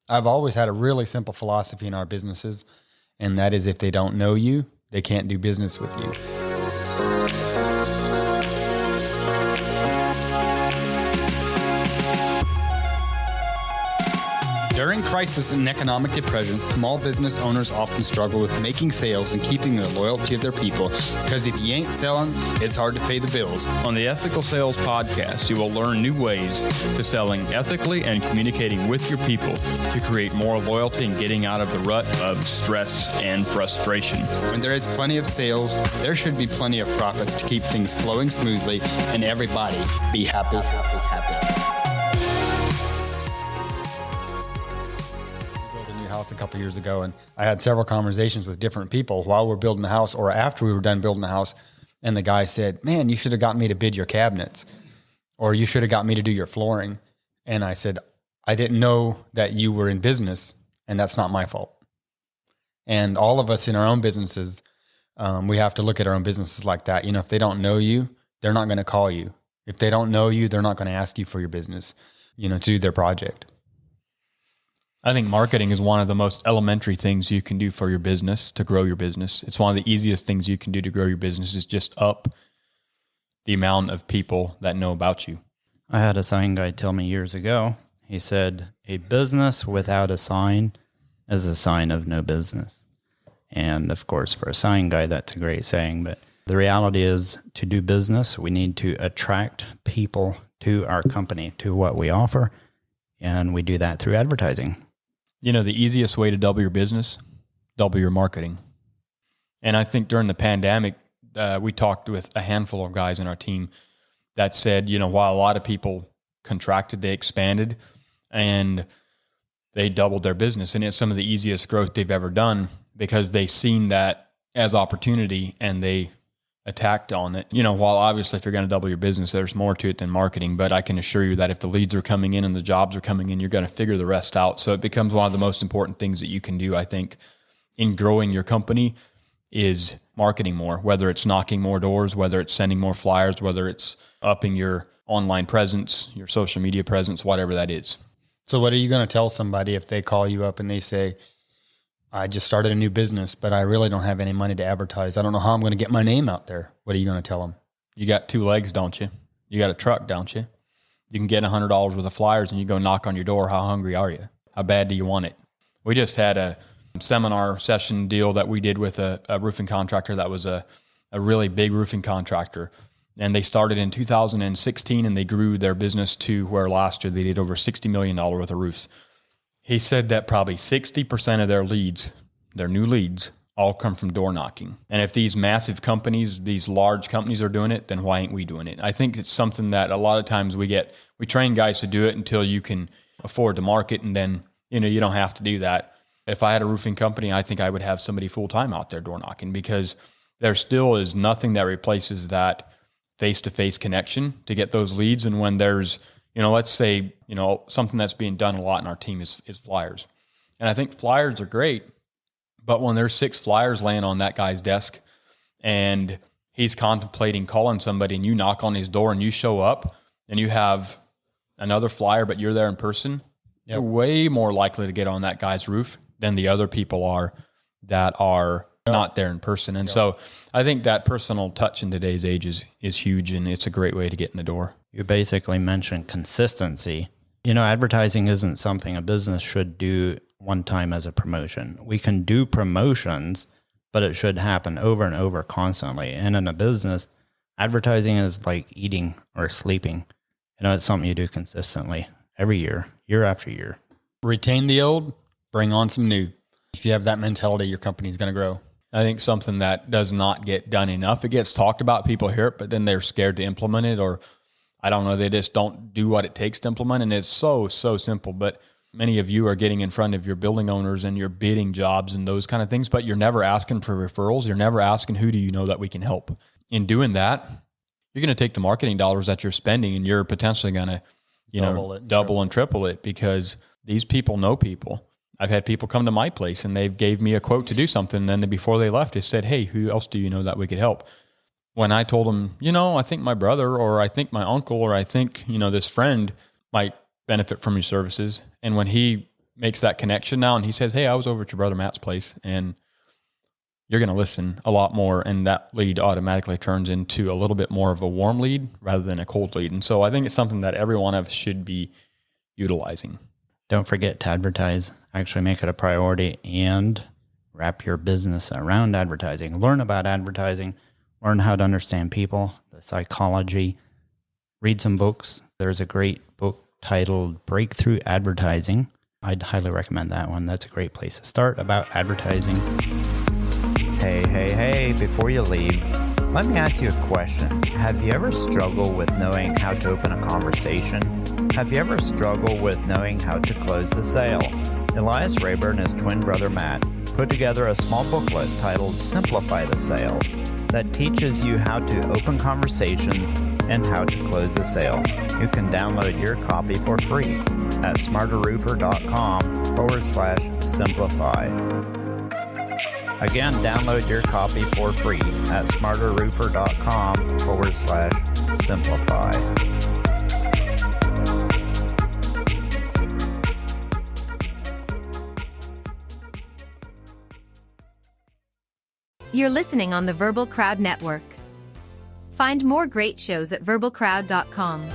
I've always had a really simple philosophy in our businesses, and that is if they don't know you, they can't do business with you. During crisis and economic depression, small business owners often struggle with making sales and keeping the loyalty of their people, because if you ain't selling, it's hard to pay the bills. On the Ethical Sales Podcast, you will learn new ways to selling ethically and communicating with your people to create more loyalty and getting out of the rut of stress and frustration. When there is plenty of sales, there should be plenty of profits to keep things flowing smoothly and everybody be happy. House a couple years ago, and I had several conversations with different people while we're building the house or after we were done building the house, and the guy said, man, you should have got me to bid your cabinets, or you should have got me to do your flooring. And I said, I didn't know that you were in business, and that's not my fault. And all of us in our own businesses, we have to look at our own businesses like that. You know, if they don't know you, they're not going to call you. If they don't know you, they're not going to ask you for your business, you know, to do their project. I think marketing is one of the most elementary things you can do for your business to grow your business. It's one of the easiest things you can do to grow your business is just up the amount of people that know about you. I had a sign guy tell me years ago, he said, a business without a sign is a sign of no business. And of course, for a sign guy, that's a great saying. But the reality is, to do business, we need to attract people to our company, to what we offer. And we do that through advertising. You know, the easiest way to double your business, double your marketing. And I think during the pandemic, we talked with a handful of guys in our team that said, you know, while a lot of people contracted, they expanded and they doubled their business. And it's some of the easiest growth they've ever done because they seen that as opportunity and they attacked on it. You know, while obviously if you're going to double your business, there's more to it than marketing, but I can assure you that if the leads are coming in and the jobs are coming in, you're going to figure the rest out. So it becomes one of the most important things that you can do, I think, in growing your company is marketing more, whether it's knocking more doors, whether it's sending more flyers, whether it's upping your online presence, your social media presence, whatever that is. So what are you going to tell somebody if they call you up and they say, I just started a new business, but I really don't have any money to advertise. I don't know how I'm going to get my name out there. What are you going to tell them? You got 2 legs, don't you? You got a truck, don't you? You can get $100 worth of flyers and you go knock on your door. How hungry are you? How bad do you want it? We just had a seminar session deal that we did with a roofing contractor that was a really big roofing contractor. And they started in 2016 and they grew their business to where last year they did over $60 million worth of roofs. He said that probably 60% of their leads, their new leads, all come from door knocking. And if these massive companies, these large companies are doing it, then why ain't we doing it? I think it's something that a lot of times we train guys to do it until you can afford to market. And then, you know, you don't have to do that. If I had a roofing company, I think I would have somebody full-time out there door knocking because there still is nothing that replaces that face-to-face connection to get those leads. And when there's, you know, let's say, you know, something that's being done a lot in our team is flyers. And I think flyers are great, but when there's 6 flyers laying on that guy's desk and he's contemplating calling somebody and you knock on his door and you show up and you have another flyer, but you're there in person, you're way more likely to get on that guy's roof than the other people are that are not there in person. And so I think that personal touch in today's age is huge, and it's a great way to get in the door. You basically mentioned consistency. You know, advertising isn't something a business should do one time as a promotion. We can do promotions, but it should happen over and over constantly. And in a business, advertising is like eating or sleeping. You know, it's something you do consistently every year, year after year. Retain the old, bring on some new. If you have that mentality, your company's going to grow. I think something that does not get done enough, it gets talked about, people hear it, but then they're scared to implement it, or I don't know, they just don't do what it takes to implement it. And it's so simple, but many of you are getting in front of your building owners and you're bidding jobs and those kind of things, but you're never asking for referrals. You're never asking, who do you know that we can help? In doing that, you're going to take the marketing dollars that you're spending and you're potentially going to, double and triple it because these people know people. I've had people come to my place and they've gave me a quote to do something. And then before they left, they said, hey, who else do you know that we could help? When I told them, you know, I think my brother, or I think my uncle, or I think, you know, this friend might benefit from your services. And when he makes that connection now. And he says, hey, I was over at your brother Matt's place, and you're going to listen a lot more. And that lead automatically turns into a little bit more of a warm lead rather than a cold lead. And so I think it's something that every one of us should be utilizing. Don't forget to advertise. Actually make it a priority and wrap your business around advertising. Learn about advertising. Learn how to understand people, the psychology. Read some books. There's a great book titled Breakthrough Advertising. I'd highly recommend that one. That's a great place to start about advertising. Hey, before you leave, let me ask you a question. Have you ever struggled with knowing how to open a conversation? Have you ever struggled with knowing how to close the sale? Elias Raber and his twin brother Matt put together a small booklet titled Simplify the Sale that teaches you how to open conversations and how to close a sale. You can download your copy for free at smarterroofer.com/simplify. Again, download your copy for free at smarterroofer.com/simplify. You're listening on the Verbal Crowd Network. Find more great shows at verbalcrowd.com.